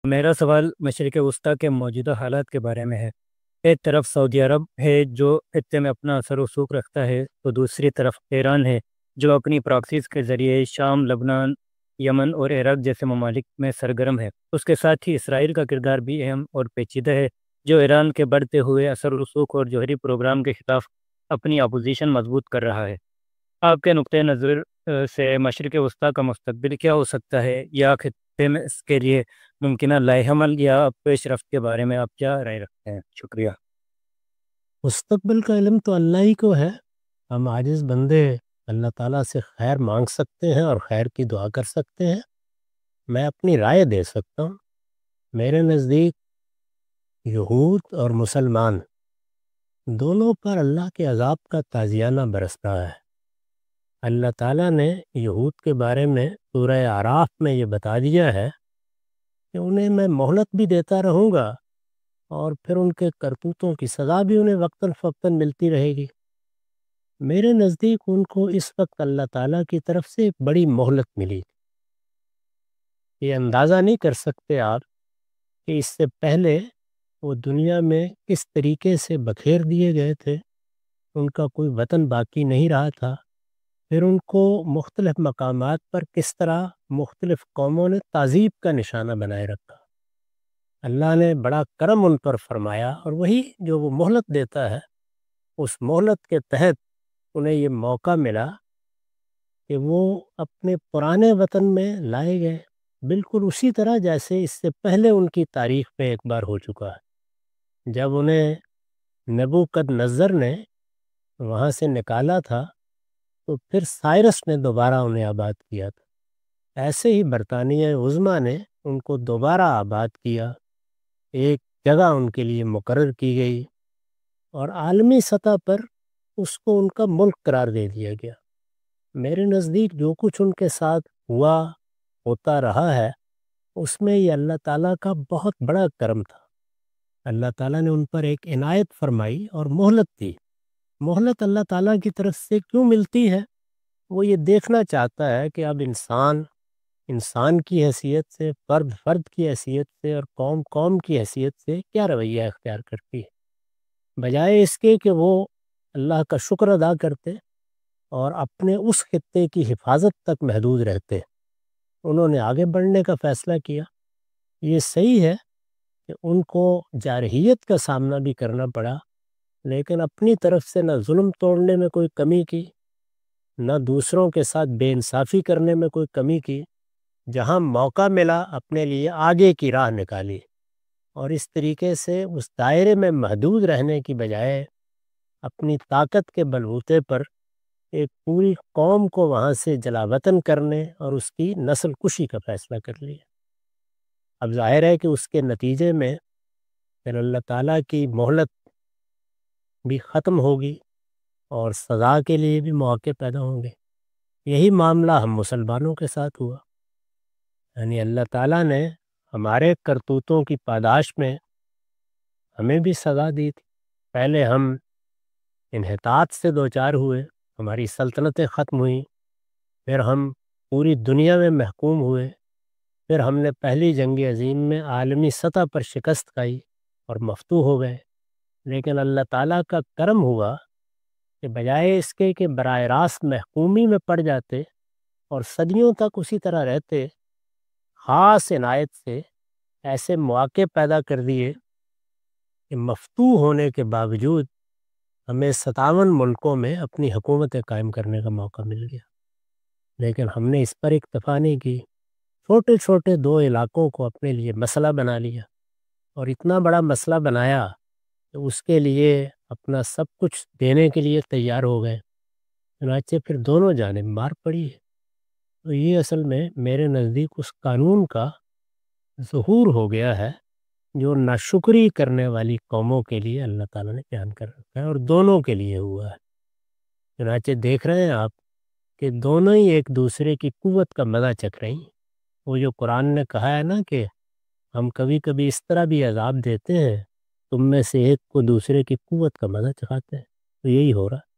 میرا سوال مشرق وسطیٰ کے موجودہ حالات کے بارے میں ہے۔ ایک طرف سعودی عرب ہے جو خطے میں اپنا اثر و رسوخ رکھتا ہے، تو دوسری طرف ایران ہے جو اپنی پراکسیز کے ذریعے شام، لبنان، یمن اور عراق جیسے ممالک میں سرگرم ہے۔ اس کے ساتھ ہی اسرائیل کا کردار بھی اہم اور پیچیدہ ہے، جو ایران کے بڑھتے ہوئے اثر و رسوخ اور جوہری پروگرام کے خلاف اپنی اپوزیشن مضبوط کر رہا ہے۔ آپ کے نقطۂ نظر سے مشرق وسطیٰ کا مستقبل کیا ہو سکتا ہے، یا خطے میں اس کے لیے ممکنہ لائحہ عمل یا پیش رفت کے بارے میں آپ کیا رائے رکھتے ہیں؟ شکریہ۔ مستقبل کا علم تو اللہ ہی کو ہے۔ ہم عاجز بندے اللہ تعالیٰ سے خیر مانگ سکتے ہیں اور خیر کی دعا کر سکتے ہیں۔ میں اپنی رائے دے سکتا ہوں۔ میرے نزدیک یہود اور مسلمان دونوں پر اللہ کے عذاب کا تازیانہ برس رہا ہے۔ اللہ تعالیٰ نے یہود کے بارے میں سورہ اعراف میں یہ بتا دیا ہے کہ انہیں میں مہلت بھی دیتا رہوں گا اور پھر ان کے کرتوتوں کی سزا بھی انہیں وقتاً فوقتاً ملتی رہے گی۔ میرے نزدیک ان کو اس وقت اللہ تعالیٰ کی طرف سے ایک بڑی مہلت ملی۔ یہ اندازہ نہیں کر سکتے آپ کہ اس سے پہلے وہ دنیا میں کس طریقے سے بکھیر دیے گئے تھے، ان کا کوئی وطن باقی نہیں رہا تھا۔ پھر ان کو مختلف مقامات پر کس طرح مختلف قوموں نے تعذیب کا نشانہ بنائے رکھا۔ اللہ نے بڑا کرم ان پر فرمایا، اور وہی جو وہ مہلت دیتا ہے، اس مہلت کے تحت انہیں یہ موقع ملا کہ وہ اپنے پرانے وطن میں لائے گئے، بالکل اسی طرح جیسے اس سے پہلے ان کی تاریخ میں ایک بار ہو چکا ہے۔ جب انہیں نبوکدنضر نے وہاں سے نکالا تھا تو پھر سائرس نے دوبارہ انہیں آباد کیا تھا۔ ایسے ہی برطانیہ عظمیٰ نے ان کو دوبارہ آباد کیا، ایک جگہ ان کے لیے مقرر کی گئی اور عالمی سطح پر اس کو ان کا ملک قرار دے دیا گیا۔ میرے نزدیک جو کچھ ان کے ساتھ ہوا، ہوتا رہا ہے، اس میں یہ اللہ تعالیٰ کا بہت بڑا کرم تھا۔ اللہ تعالیٰ نے ان پر ایک عنایت فرمائی اور مہلت دی۔ مہلت اللہ تعالیٰ کی طرف سے کیوں ملتی ہے؟ وہ یہ دیکھنا چاہتا ہے کہ اب انسان کی حیثیت سے، فرد کی حیثیت سے اور قوم کی حیثیت سے کیا رویہ اختیار کرتی ہے، بجائے اس کے کہ وہ اللہ کا شکر ادا کرتے اور اپنے اس خطے کی حفاظت تک محدود رہتے۔ انہوں نے آگے بڑھنے کا فیصلہ کیا۔ یہ صحیح ہے کہ ان کو جارحیت کا سامنا بھی کرنا پڑا، لیکن اپنی طرف سے نہ ظلم توڑنے میں کوئی کمی کی، نہ دوسروں کے ساتھ بے انصافی کرنے میں کوئی کمی کی۔ جہاں موقع ملا اپنے لیے آگے کی راہ نکالی، اور اس طریقے سے اس دائرے میں محدود رہنے کی بجائے اپنی طاقت کے بلبوتے پر ایک پوری قوم کو وہاں سے جلا وطن کرنے اور اس کی نسل کشی کا فیصلہ کر لیا۔ اب ظاہر ہے کہ اس کے نتیجے میں پھر اللہ تعالیٰ کی مہلت بھی ختم ہوگی اور سزا کے لیے بھی مواقع پیدا ہوں گے۔ یہی معاملہ ہم مسلمانوں کے ساتھ ہوا، یعنی اللہ تعالیٰ نے ہمارے کرتوتوں کی پاداش میں ہمیں بھی سزا دی تھی۔ پہلے ہم انحطاط سے دوچار ہوئے، ہماری سلطنتیں ختم ہوئیں، پھر ہم پوری دنیا میں محکوم ہوئے، پھر ہم نے پہلی جنگ عظیم میں عالمی سطح پر شکست کھائی اور مفتوح ہو گئے۔ لیکن اللہ تعالیٰ کا کرم ہوا کہ بجائے اس کے کہ براہ راست محکومی میں پڑ جاتے اور صدیوں تک اسی طرح رہتے، خاص عنایت سے ایسے مواقع پیدا کر دیے کہ مفتوح ہونے کے باوجود ہمیں 57 ملکوں میں اپنی حکومتیں قائم کرنے کا موقع مل گیا۔ لیکن ہم نے اس پر اکتفا نہیں کی، چھوٹے چھوٹے 2 علاقوں کو اپنے لیے مسئلہ بنا لیا، اور اتنا بڑا مسئلہ بنایا کہ اس کے لیے اپنا سب کچھ دینے کے لیے تیار ہو گئے، چنانچہ پھر دونوں جانب مار پڑی ہے۔ تو یہ اصل میں میرے نزدیک اس قانون کا ظہور ہو گیا ہے جو ناشکری کرنے والی قوموں کے لیے اللہ تعالیٰ نے بیان کر رکھا ہے، اور دونوں کے لیے ہوا ہے۔ چنانچہ دیکھ رہے ہیں آپ کہ دونوں ہی ایک دوسرے کی قوت کا مزہ چکھ رہی ہیں۔ وہ جو قرآن نے کہا ہے نا کہ ہم کبھی کبھی اس طرح بھی عذاب دیتے ہیں، تم میں سے ایک کو دوسرے کی قوت کا مزہ چکھاتے ہیں، تو یہی ہو رہا ہے۔